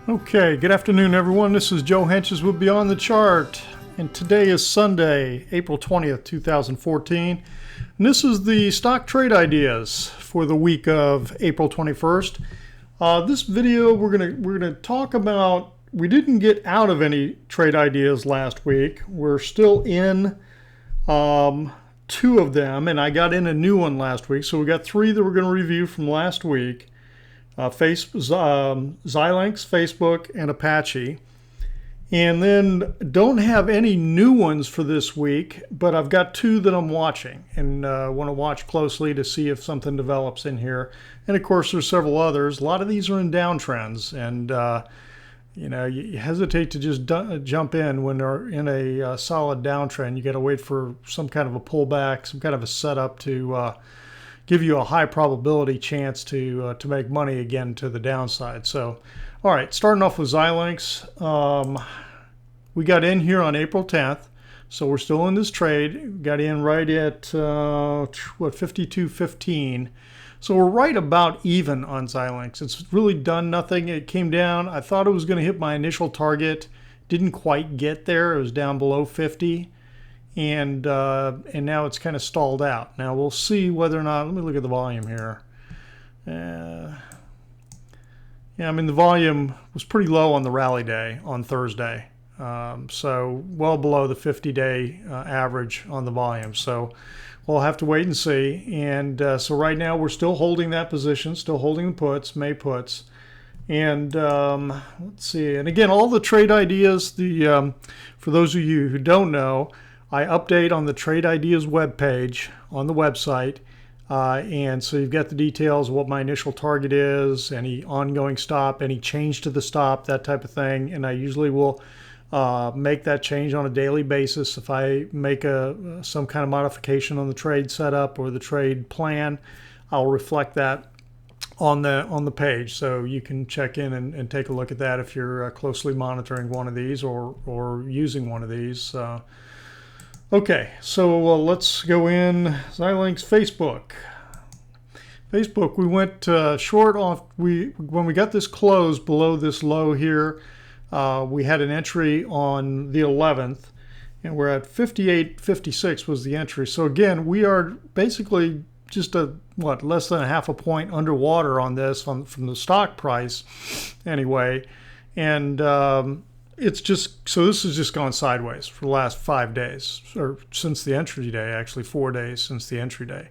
Okay, good afternoon everyone. This is Joe Henches with Beyond the Chart, and today is Sunday, April 20th, 2014. And this is the stock trade ideas for the week of April 21st. This video we're gonna talk about. We didn't get out of any trade ideas last week. We're still in two of them, and I got in a new one last week. So we got three that we're going to review from last week. Xilinx, Facebook, and Apache. And then don't have any new ones for this week, but I've got two that I'm watching and want to watch closely to see if something develops in here. And of course, there's several others. A lot of these are in downtrends, and you know, you hesitate to just jump in when they're in a solid downtrend. You got to wait for some kind of a pullback, some kind of a setup to give you a high probability chance to make money again to the downside. So, all right, starting off with Xilinx. We got in here on April 10th, so we're still in this trade. Got in right at, what, 52.15. So we're right about even on Xilinx. It's really done nothing. It came down. I thought it was going to hit my initial target. Didn't quite get there. It was down below 50. And now it's kind of stalled out. Now we'll see whether or not, let me look at the volume here. Yeah, I mean, the volume was pretty low on the rally day on Thursday. So well below the 50-day average on the volume. So we'll have to wait and see. And so right now we're still holding that position, still holding the puts, May puts. And let's see. And again, all the trade ideas, for those of you who don't know, I update on the Trade Ideas webpage on the website, and so you've got the details of what my initial target is, any ongoing stop, any change to the stop, that type of thing. And I usually will make that change on a daily basis. If I make some kind of modification on the trade setup or the trade plan, I'll reflect that on the page, so you can check in and take a look at that if you're closely monitoring one of these or using one of these. Okay, so let's go in Xilinx Facebook. Facebook, we went short off. When we got this close below this low here, we had an entry on the 11th, and we're at 58.56 was the entry. So again, we are basically just less than a half a point underwater on this from the stock price, anyway, and it's just, so this has just gone sideways for the last 5 days, or since the entry day, actually 4 days since the entry day.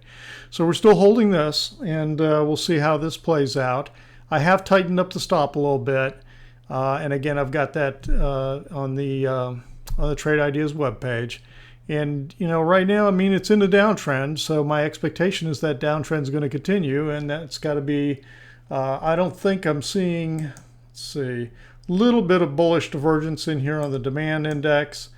So we're still holding this, and we'll see how this plays out. I have tightened up the stop a little bit, and again, I've got that on the Trade Ideas webpage. And you know, right now, I mean, it's in a downtrend, so my expectation is that downtrend is going to continue, and that's got to be. I don't think I'm seeing. Let's see. Little bit of bullish divergence in here on the demand index.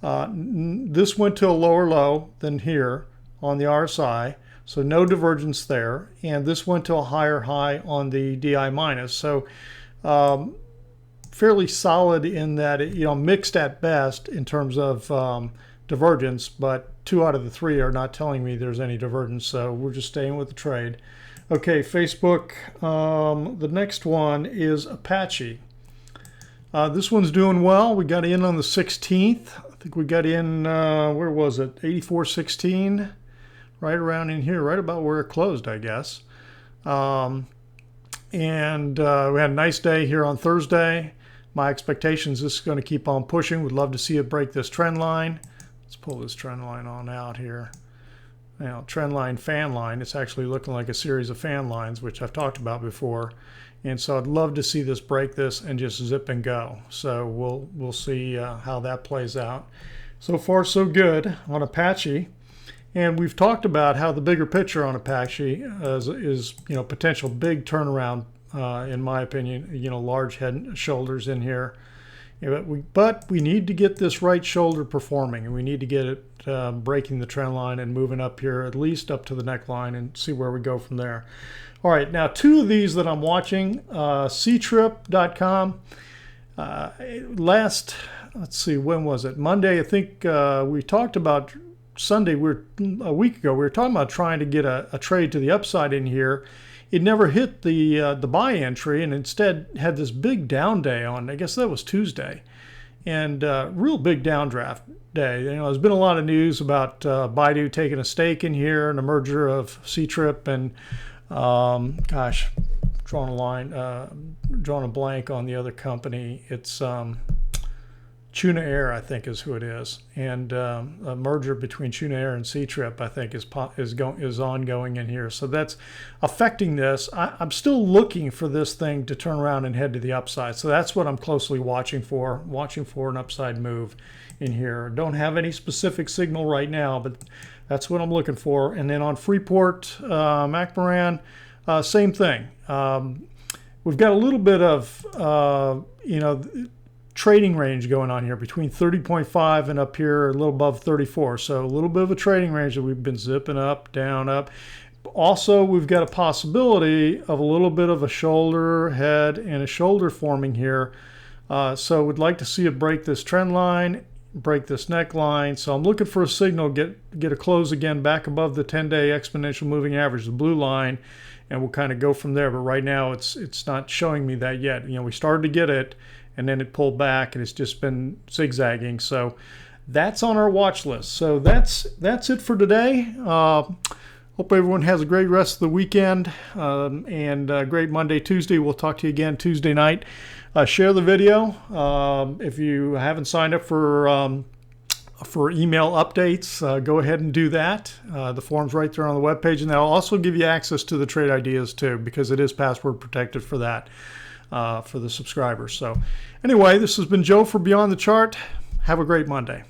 This went to a lower low than here on the RSI, so no divergence there. And this went to a higher high on the DI minus. So fairly solid in that, mixed at best in terms of divergence, but 2 out of the 3 are not telling me there's any divergence. So we're just staying with the trade. Okay, Facebook. The next one is Apache. This one's doing well. We got in on the 16th. I think we got in, where was it? 84.16, right around in here, right about where it closed, I guess. And we had a nice day here on Thursday. My expectations, this is going to keep on pushing. Would love to see it break this trend line. Let's pull this trend line on out here. Now, trend line, fan line. It's actually looking like a series of fan lines, which I've talked about before. And so I'd love to see this break this and just zip and go. So we'll see how that plays out. So far, so good on Apache. And we've talked about how the bigger picture on Apache is potential big turnaround, in my opinion. Large head and shoulders in here. But we need to get this right shoulder performing, and we need to get it breaking the trend line and moving up here, at least up to the neckline, and see where we go from there. All right, now 2 of these that I'm watching, CTRP.com. Let's see, when was it? Monday, I think we talked about Sunday, a week ago, we were talking about trying to get a trade to the upside in here. It never hit the buy entry, and instead had this big down day on, I guess that was Tuesday, and real big downdraft day. You know, there's been a lot of news about Baidu taking a stake in here, and a merger of CTRP and gosh, drawing a blank on the other company. It's Tuna Air, I think, is who it is, and a merger between Tuna Air and CTRP, I think, is ongoing in here. So that's affecting this. I'm still looking for this thing to turn around and head to the upside. So that's what I'm closely watching for an upside move in here. Don't have any specific signal right now, but that's what I'm looking for. And then on Freeport Mcmoran, same thing. We've got a little bit of trading range going on here between 30.5 and up here a little above 34. So a little bit of a trading range that we've been zipping up, down, up. Also, we've got a possibility of a little bit of a shoulder, head, and a shoulder forming here. So we'd like to see it break this trend line, break this neckline. So I'm looking for a signal, get a close again back above the 10-day exponential moving average, the blue line, and we'll kind of go from there. But right now, it's not showing me that yet. You know, we started to get it, and then it pulled back, and it's just been zigzagging. So that's on our watch list. So that's it for today. Hope everyone has a great rest of the weekend and a great Monday, Tuesday. We'll talk to you again Tuesday night. Share the video. If you haven't signed up for email updates, go ahead and do that. The form's right there on the webpage, and that'll also give you access to the trade ideas too, because it is password protected for that. For the subscribers. So anyway, this has been Joe for Beyond the Chart. Have a great Monday.